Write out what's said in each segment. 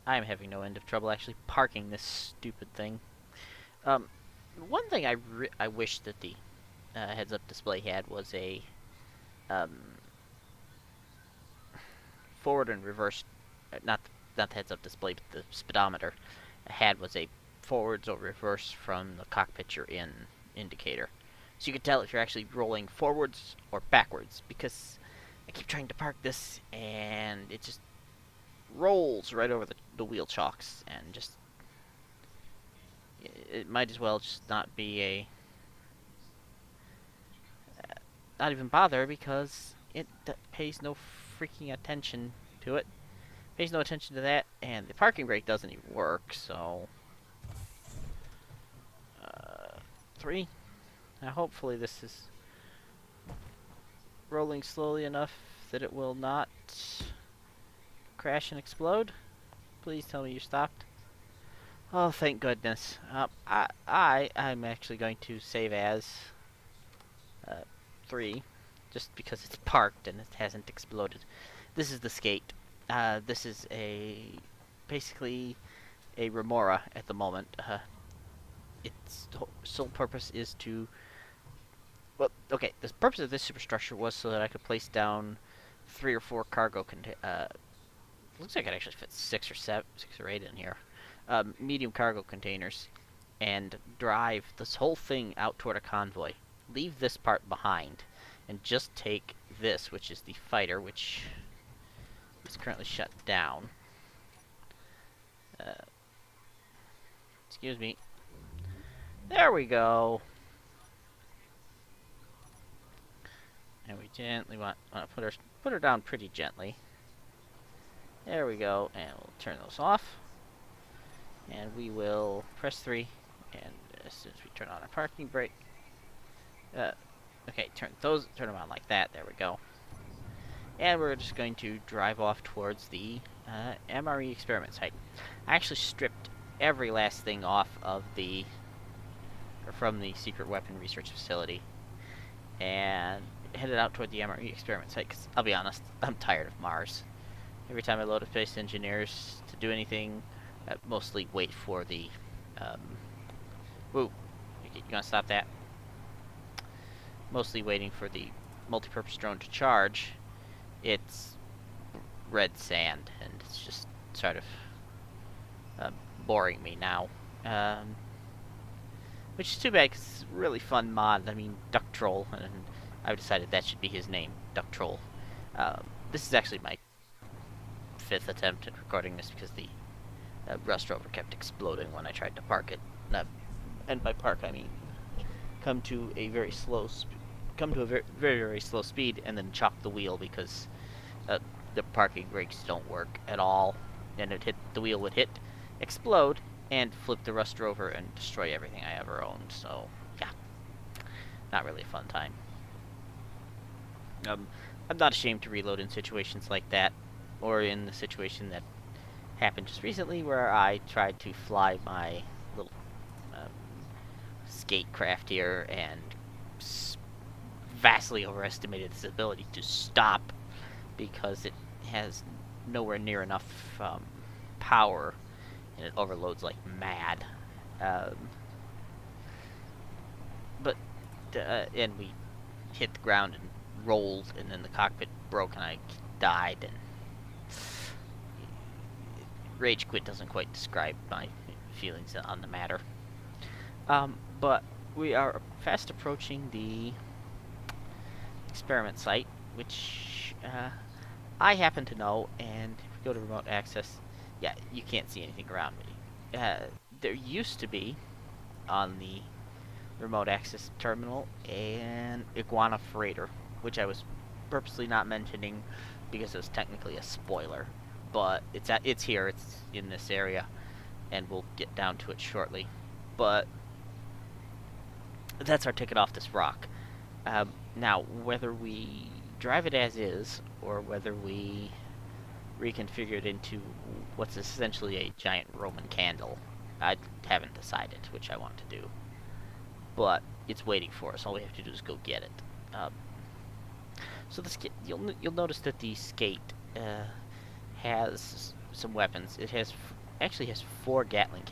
I'm having no end of trouble actually parking this stupid thing. Um, One thing I wish that the heads-up display had was a um, forward and reverse, not the heads-up display, but the speedometer had was a forwards or reverse from the cockpit you're in indicator, so you could tell if you're actually rolling forwards or backwards. Because I keep trying to park this and it just rolls right over the wheel chocks, and just it might as well just not be a not even bother, because it pays no freaking attention to it. Pays no attention to that, and the parking brake doesn't even work. So, 3. Now, hopefully, this is rolling slowly enough that it will not crash and explode. Please tell me you stopped. Oh, thank goodness. I'm actually going to save as uh, 3, just because it's parked and it hasn't exploded. This is the skate. This is basically a remora at the moment. Its sole purpose is to, well, okay, the purpose of this superstructure was so that I could place down 3 or 4 cargo looks like it actually fits 6 or 8 in here. Medium cargo containers, and drive this whole thing out toward a convoy. Leave this part behind, and just take this, which is the fighter, which is currently shut down. Excuse me. There we go. And we gently want to put her down pretty gently. There we go, and we'll turn those off. And we will press 3, and as soon as we turn on our parking brake, okay, turn them on like that. There we go. And we're just going to drive off towards the MRE experiment site. I actually stripped every last thing off of from the secret weapon research facility, and headed out toward the MRE experiment site, because I'll be honest, I'm tired of Mars. Every time I load up space engineers to do anything, I mostly wait for the woo, you gonna stop that? Mostly waiting for the multi-purpose drone to charge. It's red sand, and it's just sort of boring me now. Which is too bad, because it's a really fun mod. I mean, Duck Troll, and I've decided that should be his name, Duck Troll. This is actually my 5th attempt at recording this, because the Rust Rover kept exploding when I tried to park it. And by park, I mean come to a very very, very slow speed, and then chop the wheel, because the parking brakes don't work at all, and the wheel would hit, explode, and flip the Rust Rover and destroy everything I ever owned. So yeah, not really a fun time. I'm not ashamed to reload in situations like that, or in the situation that happened just recently where I tried to fly my little skate craft here, and vastly overestimated its ability to stop, because it has nowhere near enough power, and it overloads like mad. And we hit the ground and rolled, and then the cockpit broke, and I died. And rage quit doesn't quite describe my feelings on the matter. But we are fast approaching the experiment site, which I happen to know, and if we go to remote access, yeah, you can't see anything around me. There used to be, on the remote access terminal, an iguana freighter, which I was purposely not mentioning because it was technically a spoiler, but it's here, it's in this area, and we'll get down to it shortly. But that's our ticket off this rock. Now, whether we drive it as is, or whether we reconfigure it into what's essentially a giant Roman candle, I haven't decided which I want to do. But it's waiting for us. All we have to do is go get it. So you'll notice that the skate has some weapons. It has actually has 4 Gatling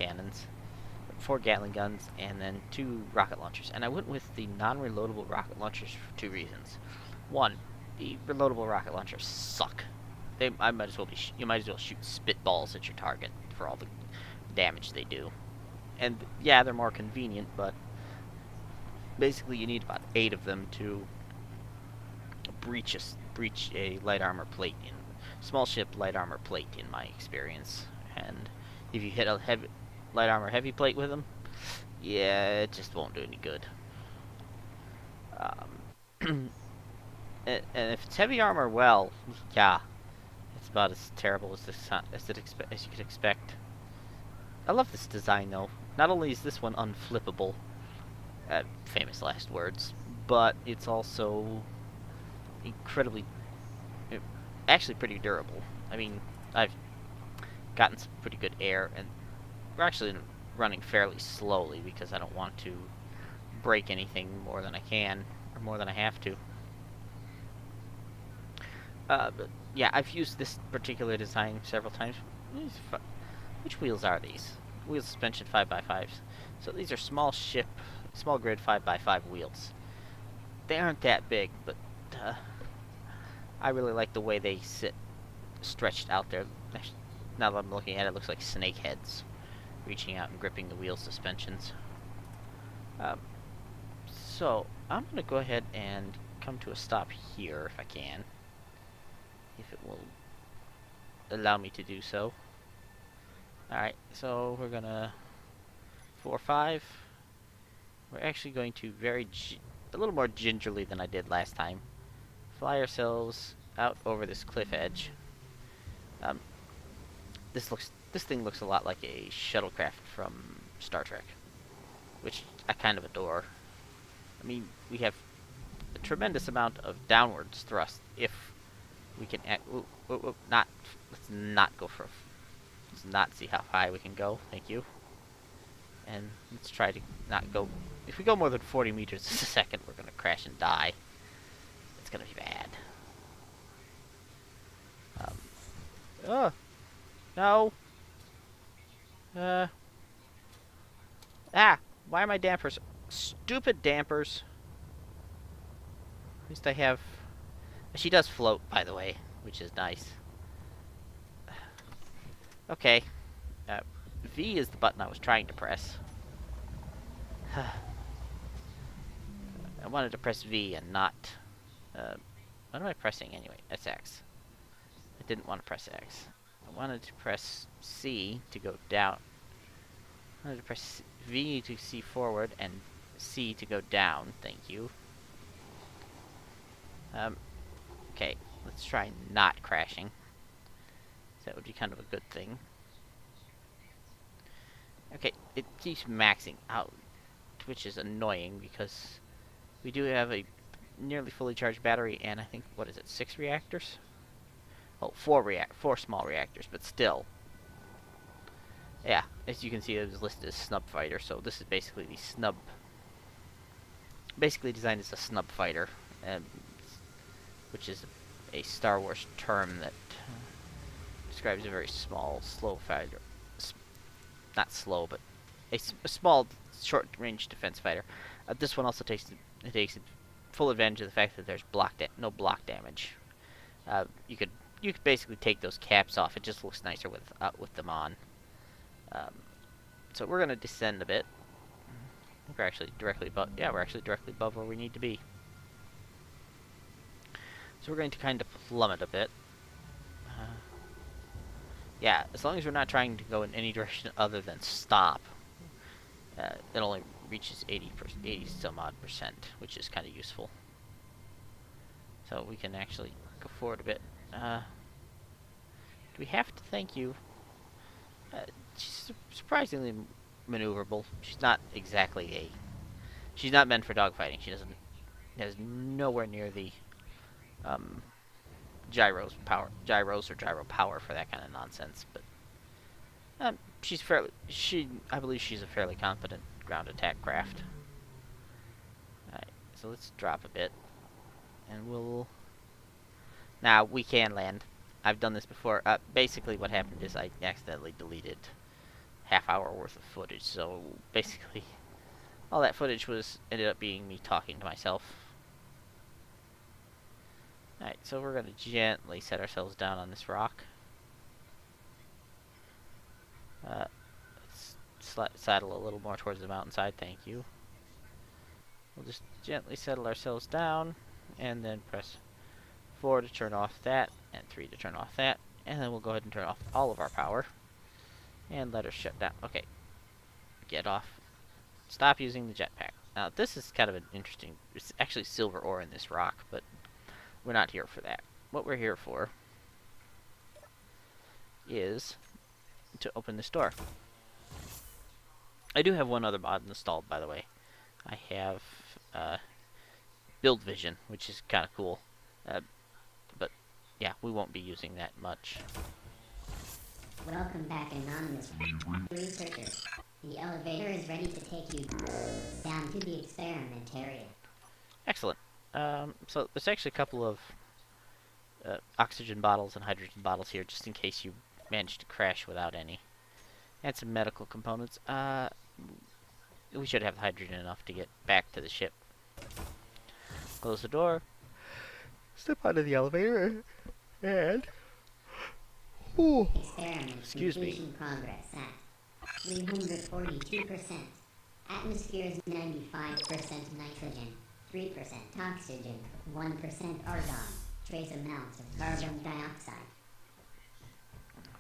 guns, and then 2 rocket launchers. And I went with the non-reloadable rocket launchers for 2 reasons. One, the reloadable rocket launchers suck. You might as well shoot spitballs at your target for all the damage they do. And yeah, they're more convenient, but basically you need about 8 of them to breach a light armor plate in small ship light armor plate in my experience. And if you hit a light armor heavy plate with them, yeah, it just won't do any good. And if it's heavy armor, well, yeah, it's about as terrible as you could expect. I love this design though. Not only is this one unflippable, famous last words, but it's also incredibly, actually pretty durable. I mean, I've gotten some pretty good air, and we're actually running fairly slowly because I don't want to break anything more than I can, or more than I have to. But yeah, I've used this particular design several times. Which wheels are these? Wheel suspension 5x5s. So these are small grid 5x5 wheels. They aren't that big, but I really like the way they sit stretched out there. Now that I'm looking at it, it looks like snake heads reaching out and gripping the wheel suspensions. So I'm going to go ahead and come to a stop here if I can. If it will allow me to do so. Alright, so we're gonna 4-5. We're actually going to a little more gingerly than I did last time. Fly ourselves out over this cliff edge. This thing looks a lot like a shuttlecraft from Star Trek, which I kind of adore. I mean, we have a tremendous amount of downwards thrust if we can let's not see how high we can go. Thank you. And let's try to not go. If we go more than 40 meters a second, we're gonna crash and die. It's gonna be bad. No. Why are my dampers? Stupid dampers. At least I have. She does float, by the way, which is nice. Okay. V is the button I was trying to press. I wanted to press V and not... what am I pressing anyway? That's X. I didn't want to press X. I wanted to press C to go down. I wanted to press V to see forward and C to go down. Thank you. Okay, let's try not crashing. That would be kind of a good thing. Okay, it keeps maxing out, which is annoying because we do have a nearly fully charged battery and I think, what is it, 6 reactors? Oh, 4 small reactors, but still. Yeah, as you can see, it was listed as snub fighter, so this is basically the snub. Basically designed as a snub fighter, which is a Star Wars term that describes a very small, slow fighter. Not slow, but a small, short-range defense fighter. This one also takes full advantage of the fact that there's no block damage. You could basically take those caps off. It just looks nicer with them on. So we're gonna descend a bit. We're actually directly above. Yeah, we're actually directly above where we need to be. So we're going to kind of plummet a bit. Yeah, as long as we're not trying to go in any direction other than stop, it only reaches 80 some odd percent, which is kind of useful. So we can actually go forward a bit. Do we have to thank you? She's surprisingly maneuverable. She's not exactly she's not meant for dogfighting. She has nowhere near the gyro power for that kind of nonsense, but I believe she's a fairly competent ground attack craft. Alright, so let's drop a bit, and now we can land. I've done this before. Basically, what happened is I accidentally deleted half-hour worth of footage. So basically, all that footage ended up being me talking to myself. Alright, so we're going to gently set ourselves down on this rock. Let's saddle a little more towards the mountainside, thank you. We'll just gently settle ourselves down, and then press 4 to turn off that, and 3 to turn off that, and then we'll go ahead and turn off all of our power, and let her shut down. Okay, get off. Stop using the jetpack. Now, this is kind of an interesting, it's actually silver ore in this rock, but we're not here for that. What we're here for is to open this door. I do have one other mod installed, by the way. I have Build Vision, which is kind of cool. But yeah, we won't be using that much. Welcome back, anonymous researcher. The elevator is ready to take you down to the experiment area. Excellent. So there's actually a couple of oxygen bottles and hydrogen bottles here, just in case you manage to crash without any. And some medical components. We should have hydrogen enough to get back to the ship. Close the door. Step onto the elevator. And... Ooh. Experiment Excuse me. Progress at 342%. Atmosphere is 95% nitrogen, 3% oxygen, 1% argon, trace amounts of carbon dioxide.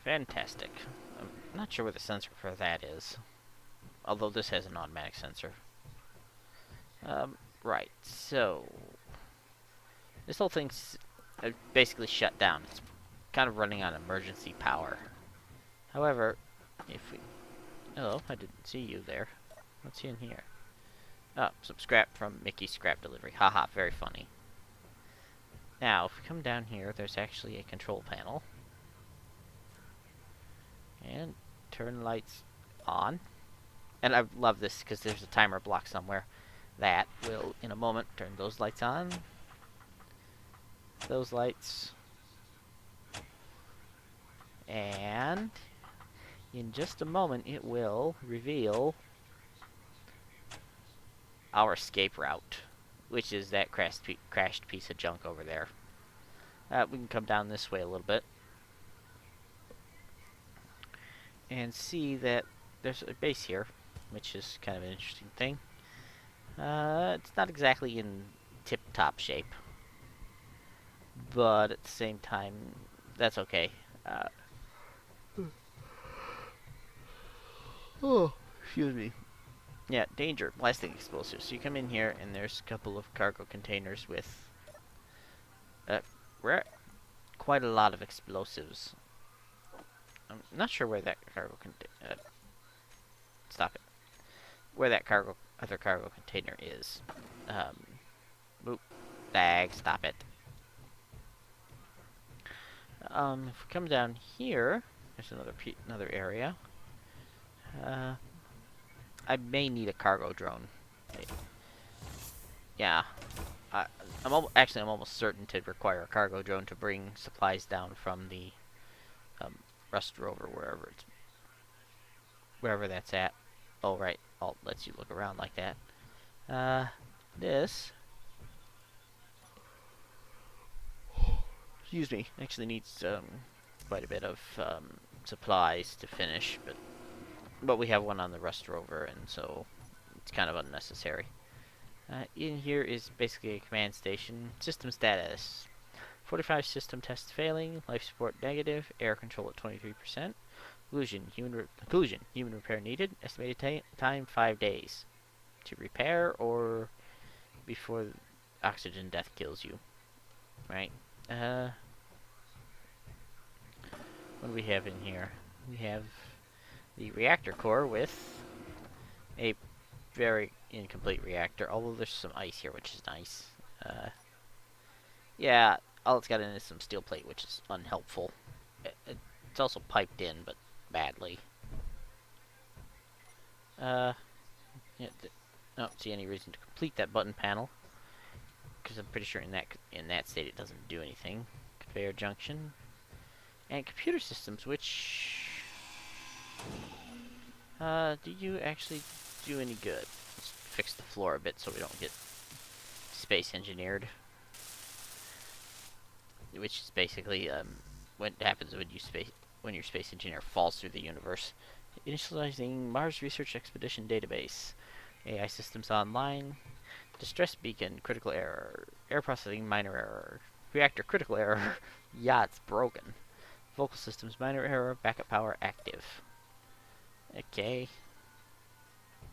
Fantastic. I'm not sure where the sensor for that is. Although this has an automatic sensor. Right, so... this whole thing's basically shut down. It's kind of running on emergency power. However, if we... hello, I didn't see you there. What's in here? Oh, some scrap from Mickey's Scrap Delivery. Haha, very funny. Now, if we come down here, there's actually a control panel. And turn lights on. And I love this because there's a timer block somewhere that will, in a moment, turn those lights on. Those lights. And in just a moment, it will reveal our escape route, which is that crashed piece of junk over there. We can come down this way a little bit and see that there's a base here, which is kind of an interesting thing. It's not exactly in tip-top shape, but at the same time, that's okay. Oh, excuse me. Yeah, danger, blasting explosives. So you come in here, and there's a couple of cargo containers with quite a lot of explosives. I'm not sure where that cargo stop it. Where that other cargo container is. Boop. Bag, stop it. If we come down here, there's another area. I may need a cargo drone. Yeah. I'm almost certain to require a cargo drone to bring supplies down from the Rust rover, wherever that's at. Oh, right. Alt lets you look around like that. This... excuse me. Actually needs quite a bit of supplies to finish, but we have one on the Rust rover, and so it's kind of unnecessary. In here is basically a command station. System status. 45 system tests failing. Life support negative. Air control at 23%. Conclusion. Human repair needed. Estimated time 5 days. To repair or before oxygen death kills you. Right. What do we have in here? We have the reactor core with a very incomplete reactor, although there's some ice here, which is nice. Yeah, all it's got in is some steel plate, which is unhelpful. It's also piped in, but badly. Yeah, I don't see any reason to complete that button panel, because I'm pretty sure in that state it doesn't do anything. Conveyor junction. And computer systems, which do you actually do any good? Let's fix the floor a bit so we don't get space engineered. Which is basically what happens when your space engineer falls through the universe. Initializing Mars Research Expedition Database. AI systems online. Distress beacon, critical error. Air processing, minor error. Reactor, critical error. Yeah, it's broken. Vocal systems, minor error. Backup power, active. Okay.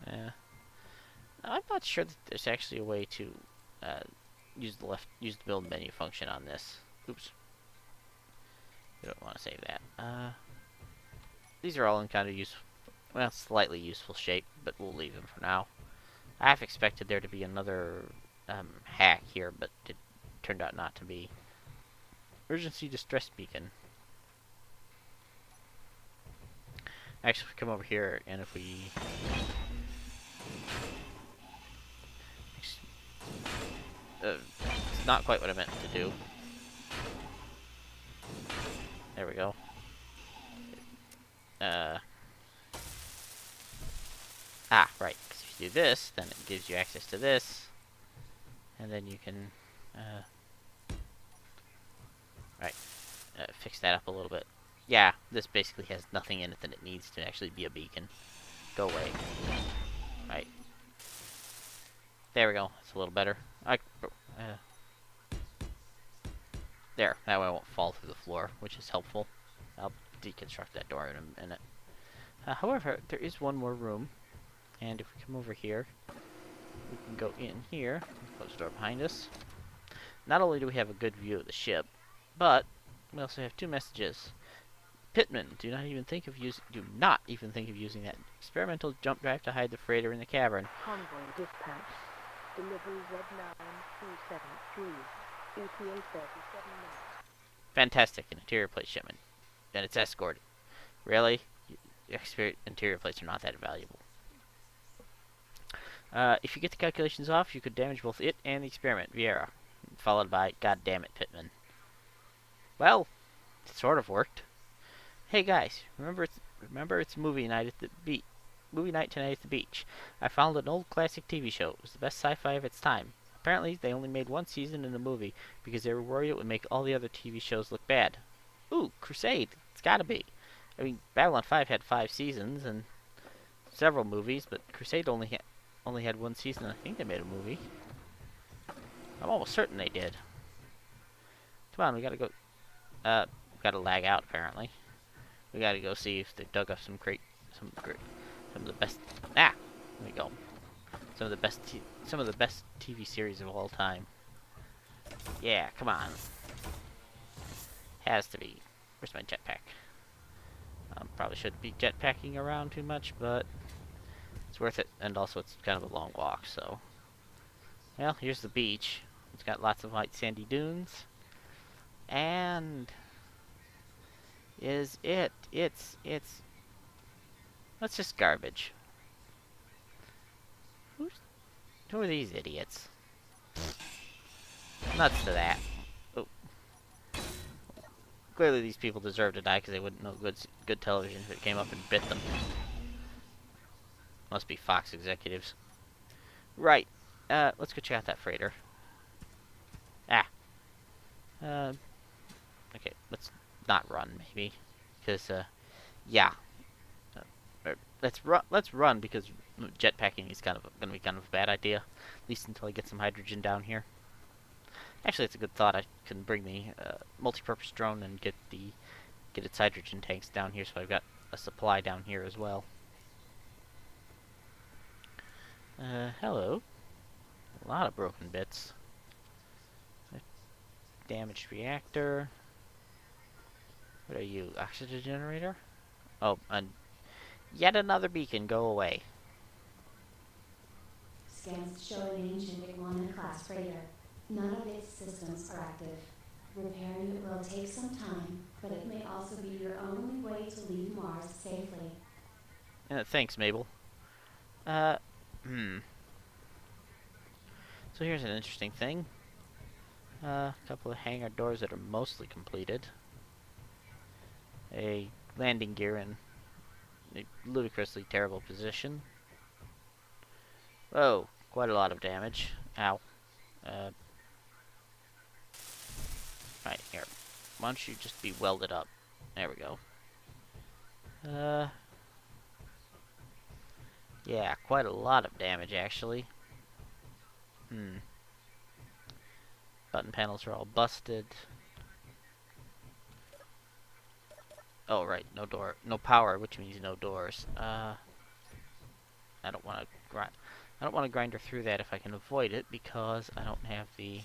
Uh, I'm not sure that there's actually a way to uh, use the build menu function on this. Oops. We don't want to save that. These are all in kind of useful, well, slightly useful shape, but we'll leave them for now. I half expected there to be another hack here, but it turned out not to be. Emergency distress beacon. Actually, if we come over here, and if we... it's not quite what I meant to do. There we go. Right. Because if you do this, then it gives you access to this. And then you can, fix that up a little bit. Yeah, this basically has nothing in it that it needs to actually be a beacon. Go away. Right. There we go. It's a little better. There. That way I won't fall through the floor, which is helpful. I'll deconstruct that door in a minute. However, there is one more room. And if we come over here, we can go in here. Close the door behind us. Not only do we have a good view of the ship, but we also have two messages. Pittman, do not even think of using that experimental jump drive to hide the freighter in the cavern. Convoy dispatch. Delivery Z9273. ETA 37 minutes. Fantastic, an interior plate shipment. And it's escorted. Really? Interior plates are not that valuable. If you get the calculations off, you could damage both it and the experiment, Vieira. Followed by, God damn it, Pittman. Well, it sort of worked. Hey guys, remember it's movie night at the beach. Movie night tonight at the beach. I found an old classic TV show. It was the best sci-fi of its time. Apparently, they only made one season in the movie because they were worried it would make all the other TV shows look bad. Ooh, Crusade. It's gotta be. I mean, Babylon 5 had 5 seasons and several movies, but Crusade only had one season. I think they made a movie. I'm almost certain they did. Come on, we gotta go. Gotta lag out apparently. We gotta go see if they dug up some of the best. There we go. Some of the best TV series of all time. Yeah, come on. Has to be. Where's my jetpack? Probably shouldn't be jetpacking around too much, but it's worth it. And also, it's kind of a long walk, so. Well, here's the beach. It's got lots of white sandy dunes. And it's that's just garbage. Who are these idiots? Nuts to that. Oh. Clearly these people deserve to die because they wouldn't know good television if it came up and bit them. Must be Fox executives. Right. Let's go check out that freighter. Okay, let's not run, maybe. Because, yeah. Let's run, because jetpacking is gonna be kind of a bad idea. At least until I get some hydrogen down here. Actually, it's a good thought. I can bring the multi-purpose drone and get its hydrogen tanks down here, so I've got a supply down here as well. Hello. A lot of broken bits. Damaged reactor. What are you? Oxygen generator? Oh, and yet another beacon. Go away. Scans show an ancient Iguana-class freighter. None of its systems are active. Repairing it will take some time, but it may also be your only way to leave Mars safely. Thanks, Mabel. So here's an interesting thing. A couple of hangar doors that are mostly completed. a landing gear in a ludicrously terrible position. Oh, quite a lot of damage. Ow. Right, here. Why don't you just be welded up? There we go. Yeah, quite a lot of damage, actually. Button panels are all busted. Oh, right, no door, no power, which means no doors. I don't want to grind. I don't want to grinder through that if I can avoid it, because I don't have the,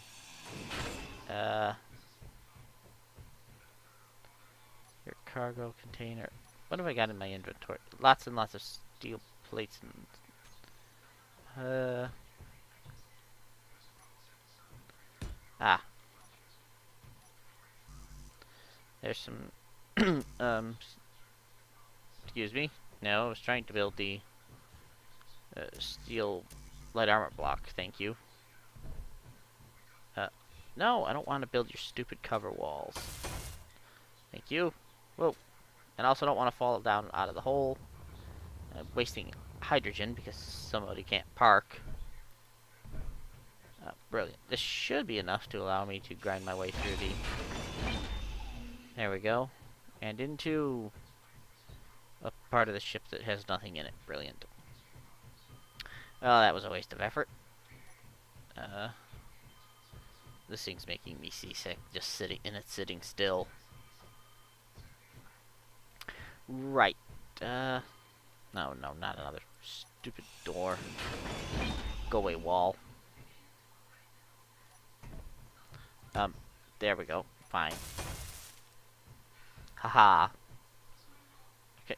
your cargo container. What have I got in my inventory? Lots and lots of steel plates and, ah, there's some, excuse me. No, I was trying to build the, steel light armor block, thank you. No, I don't want to build your stupid cover walls. Thank you. Whoa. And I also don't want to fall down out of the hole. Wasting hydrogen because somebody can't park. Brilliant. This should be enough to allow me to grind my way through the... There we go. And into a part of the ship that has nothing in it. Brilliant. Oh, that was a waste of effort. This thing's making me seasick, just sitting still. Right. No, not another stupid door. Go away, wall. There we go. Fine. Haha. Okay.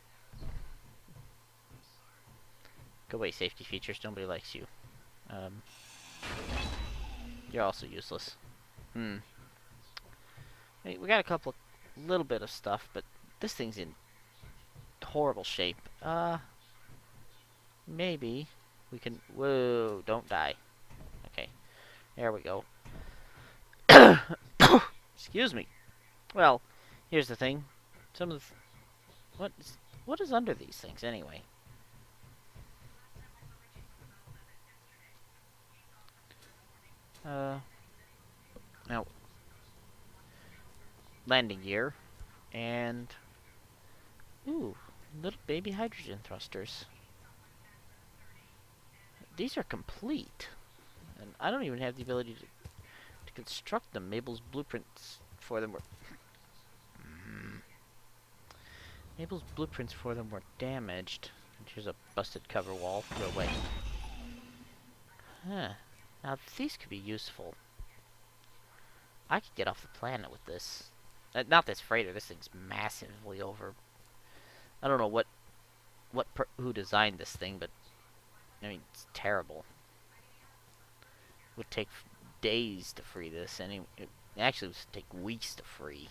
Go away, safety features. Nobody likes you. You're also useless. Hey, we got a little bit of stuff, but this thing's in horrible shape. Maybe we can... Whoa, don't die. Okay, there we go. Excuse me. Well, here's the thing. Some of the... What is under these things, anyway? Now... Landing gear. And... Ooh, little baby hydrogen thrusters. These are complete. And I don't even have the ability to construct them. Mabel's blueprints for them were... Mabel's blueprints for them were damaged. And here's a busted cover wall. Go away. Huh. Now, these could be useful. I could get off the planet with this. Not this freighter. This thing's massively over... I don't know who designed this thing, but... I mean, it's terrible. It would take days to free this, and it actually would take weeks to free.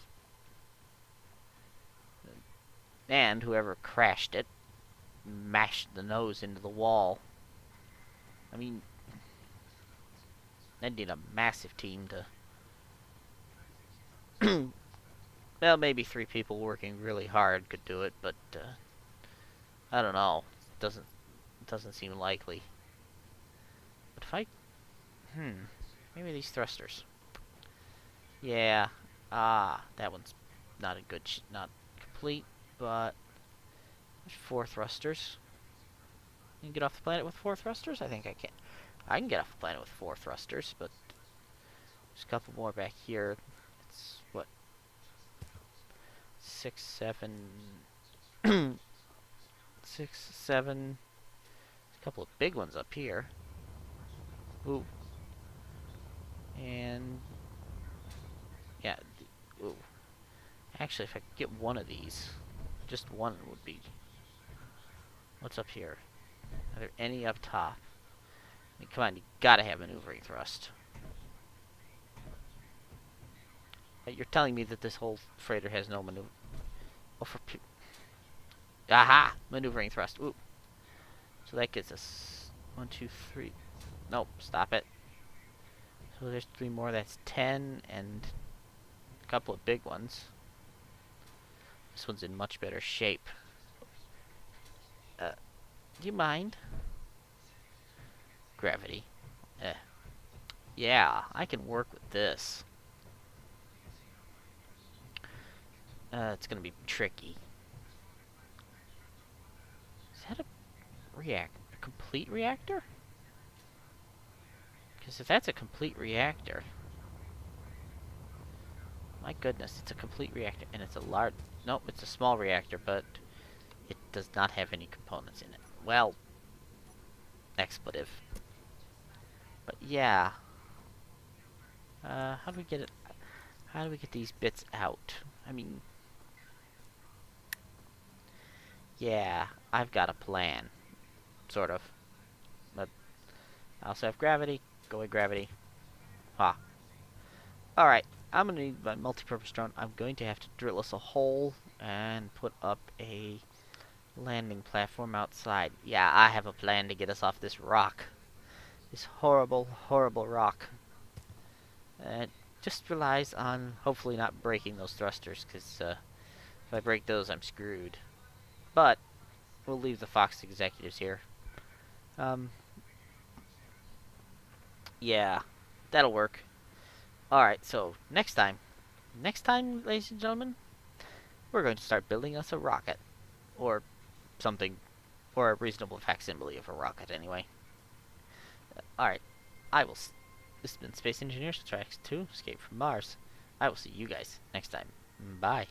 And whoever crashed it mashed the nose into the wall. I mean, I'd need a massive team to... Well, maybe 3 people working really hard could do it, but I don't know. It doesn't seem likely. But if I... Maybe these thrusters. Yeah. That one's not a good... not complete, but... There's 4 thrusters. You can get off the planet with 4 thrusters? I think I can. I can get off the planet with 4 thrusters, but... There's a couple more back here. It's, what? 6, 7... 6, 7... A couple of big ones up here. Ooh. And... Yeah. Ooh. Actually, if I could get one of these... Just one would be... What's up here? Are there any up top? I mean, come on, you gotta have maneuvering thrust. You're telling me that this whole freighter has no maneuver... Oh, for... Aha! Maneuvering thrust. Ooh. So that gets us... 1, 2, 3... Nope, stop it. So there's 3 more, that's 10, and... A couple of big ones. This one's in much better shape. Do you mind? Gravity. Eh. Yeah, I can work with this. It's gonna be tricky. Is that a complete reactor? Because if that's a complete reactor, my goodness, it's a complete reactor, and it's a large. Nope, it's a small reactor, but it does not have any components in it. Well, expletive. But yeah, how do we get it? How do we get these bits out? I mean, yeah, I've got a plan, sort of. But I also have gravity. Go away, gravity. Ha. Alright, I'm gonna need my multi-purpose drone. I'm going to have to drill us a hole and put up a landing platform outside. Yeah, I have a plan to get us off this rock. This horrible, horrible rock. It just relies on hopefully not breaking those thrusters, because if I break those, I'm screwed. But we'll leave the Fox executives here. Yeah, that'll work. Alright, so next time, ladies and gentlemen, we're going to start building us a rocket. Or something, or a reasonable facsimile of a rocket, anyway. Alright, this has been Space Engineers Tracks 2, Escape from Mars. I will see you guys next time. Bye.